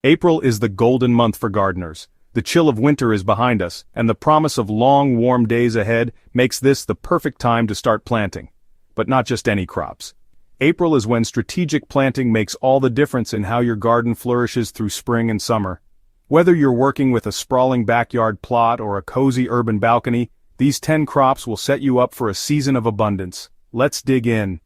April is the golden month for gardeners. The chill of winter is behind us, and the promise of long, warm days ahead makes this the perfect time to start planting. But not just any crops. April is when strategic planting makes all the difference in how your garden flourishes through spring and summer. Whether you're working with a sprawling backyard plot or a cozy urban balcony, these 10 crops will set you up for a season of abundance. Let's dig in.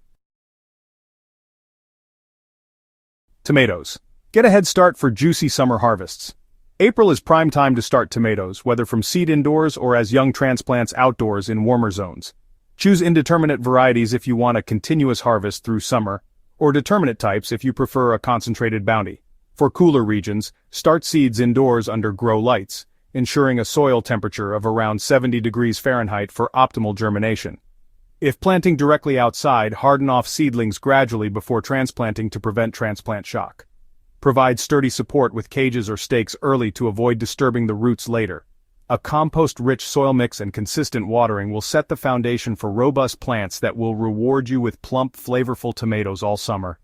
Tomatoes. Get a head start for juicy summer harvests. April is prime time to start tomatoes, whether from seed indoors or as young transplants outdoors in warmer zones. Choose indeterminate varieties if you want a continuous harvest through summer, or determinate types if you prefer a concentrated bounty. For cooler regions, start seeds indoors under grow lights, ensuring a soil temperature of around 70 degrees Fahrenheit for optimal germination. If planting directly outside, harden off seedlings gradually before transplanting to prevent transplant shock. Provide sturdy support with cages or stakes early to avoid disturbing the roots later. A compost-rich soil mix and consistent watering will set the foundation for robust plants that will reward you with plump, flavorful tomatoes all summer.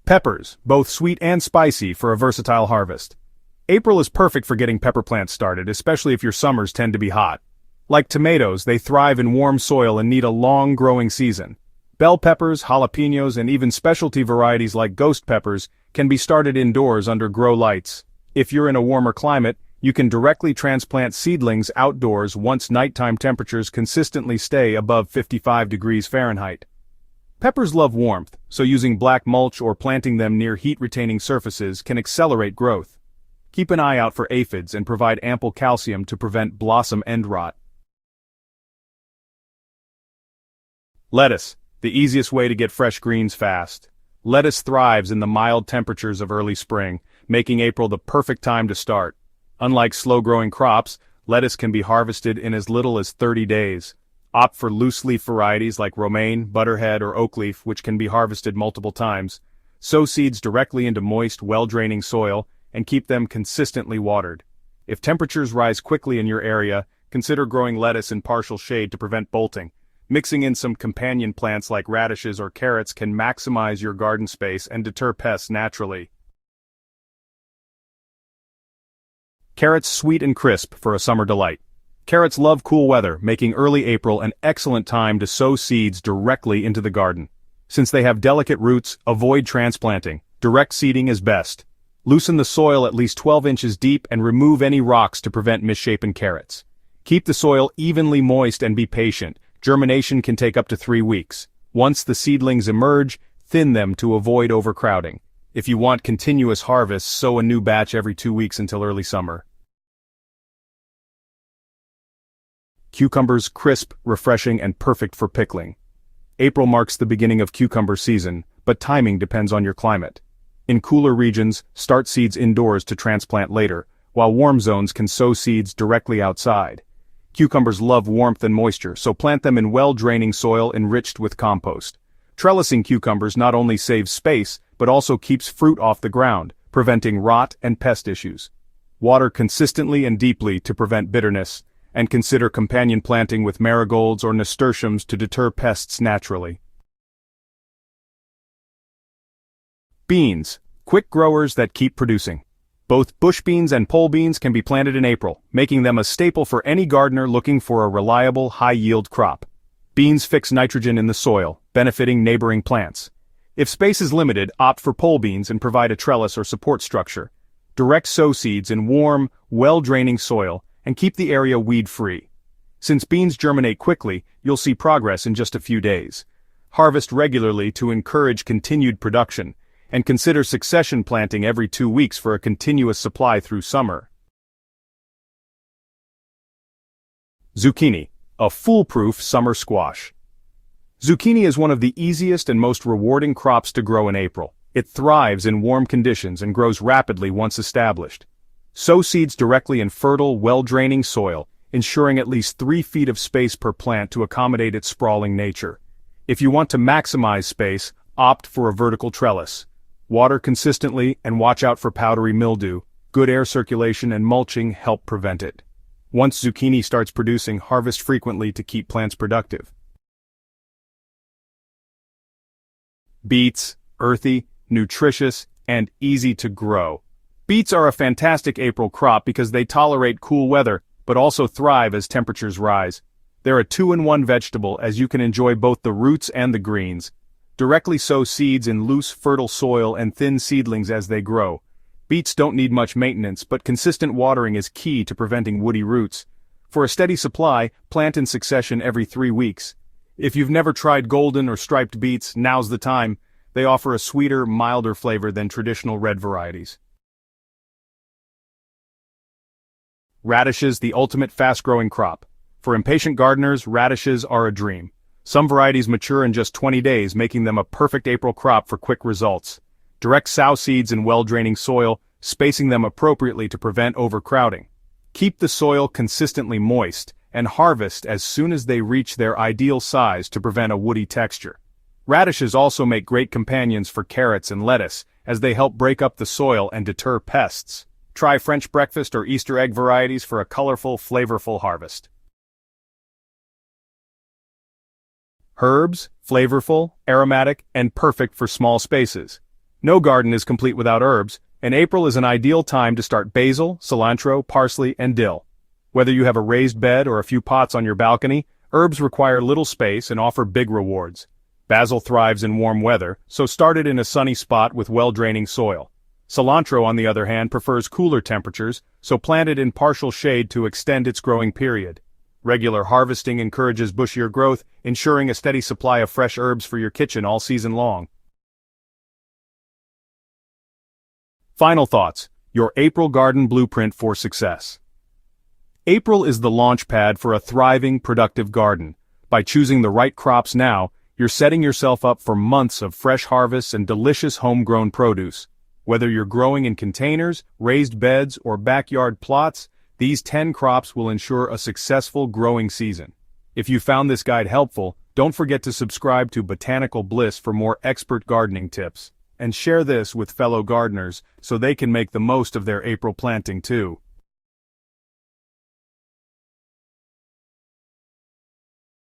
Peppers, both sweet and spicy for a versatile harvest. April is perfect for getting pepper plants started, especially if your summers tend to be hot. Like tomatoes, they thrive in warm soil and need a long growing season. Bell peppers, jalapenos, and even specialty varieties like ghost peppers can be started indoors under grow lights. If you're in a warmer climate, you can directly transplant seedlings outdoors once nighttime temperatures consistently stay above 55 degrees Fahrenheit. Peppers love warmth, so using black mulch or planting them near heat-retaining surfaces can accelerate growth. Keep an eye out for aphids and provide ample calcium to prevent blossom end rot. Lettuce. The easiest way to get fresh greens fast. Lettuce thrives in the mild temperatures of early spring, making April the perfect time to start. Unlike slow-growing crops, lettuce can be harvested in as little as 30 days. Opt for loose-leaf varieties like romaine, butterhead, or oakleaf, which can be harvested multiple times. Sow seeds directly into moist, well-draining soil, and keep them consistently watered. If temperatures rise quickly in your area, consider growing lettuce in partial shade to prevent bolting. Mixing in some companion plants like radishes or carrots can maximize your garden space and deter pests naturally. Carrots sweet and crisp for a summer delight. Carrots love cool weather, making early April an excellent time to sow seeds directly into the garden. Since they have delicate roots, avoid transplanting. Direct seeding is best. Loosen the soil at least 12 inches deep and remove any rocks to prevent misshapen carrots. Keep the soil evenly moist and be patient. Germination can take up to 3 weeks. Once the seedlings emerge, thin them to avoid overcrowding. If you want continuous harvests, sow a new batch every 2 weeks until early summer. Cucumbers, crisp, refreshing, and perfect for pickling. April marks the beginning of cucumber season, but timing depends on your climate. In cooler regions, start seeds indoors to transplant later, while warm zones can sow seeds directly outside. Cucumbers love warmth and moisture, so plant them in well-draining soil enriched with compost. Trellising cucumbers not only saves space, but also keeps fruit off the ground, preventing rot and pest issues. Water consistently and deeply to prevent bitterness, and consider companion planting with marigolds or nasturtiums to deter pests naturally. Beans, quick growers that keep producing. Both bush beans and pole beans can be planted in April, making them a staple for any gardener looking for a reliable, high-yield crop. Beans fix nitrogen in the soil, benefiting neighboring plants. If space is limited, opt for pole beans and provide a trellis or support structure. Direct sow seeds in warm, well-draining soil, and keep the area weed-free. Since beans germinate quickly, you'll see progress in just a few days. Harvest regularly to encourage continued production, and consider succession planting every 2 weeks for a continuous supply through summer. Zucchini, a foolproof summer squash. Zucchini is one of the easiest and most rewarding crops to grow in April. It thrives in warm conditions and grows rapidly once established. Sow seeds directly in fertile, well-draining soil, ensuring at least 3 feet of space per plant to accommodate its sprawling nature. If you want to maximize space, opt for a vertical trellis. Water consistently and watch out for powdery mildew. Good air circulation and mulching help prevent it. Once zucchini starts producing, harvest frequently to keep plants productive. Beets, earthy, nutritious, and easy to grow. Beets are a fantastic April crop because they tolerate cool weather, but also thrive as temperatures rise. They're a two-in-one vegetable as you can enjoy both the roots and the greens. Directly sow seeds in loose, fertile soil and thin seedlings as they grow. Beets don't need much maintenance, but consistent watering is key to preventing woody roots. For a steady supply, plant in succession every 3 weeks. If you've never tried golden or striped beets, now's the time. They offer a sweeter, milder flavor than traditional red varieties. Radishes, the ultimate fast-growing crop. For impatient gardeners, radishes are a dream. Some varieties mature in just 20 days, making them a perfect April crop for quick results. Direct sow seeds in well-draining soil, spacing them appropriately to prevent overcrowding. Keep the soil consistently moist, and harvest as soon as they reach their ideal size to prevent a woody texture. Radishes also make great companions for carrots and lettuce, as they help break up the soil and deter pests. Try French breakfast or Easter egg varieties for a colorful, flavorful harvest. Herbs, flavorful, aromatic, and perfect for small spaces. No garden is complete without herbs, and April is an ideal time to start basil, cilantro, parsley, and dill. Whether you have a raised bed or a few pots on your balcony, herbs require little space and offer big rewards. Basil thrives in warm weather, so start it in a sunny spot with well-draining soil. Cilantro, on the other hand, prefers cooler temperatures, so plant it in partial shade to extend its growing period. Regular harvesting encourages bushier growth, ensuring a steady supply of fresh herbs for your kitchen all season long. Final thoughts: your April garden blueprint for success. April is the launch pad for a thriving, productive garden. By choosing the right crops now, you're setting yourself up for months of fresh harvests and delicious homegrown produce. Whether you're growing in containers, raised beds, or backyard plots, these 10 crops will ensure a successful growing season. If you found this guide helpful, don't forget to subscribe to Botanical Bliss for more expert gardening tips. And share this with fellow gardeners so they can make the most of their April planting too.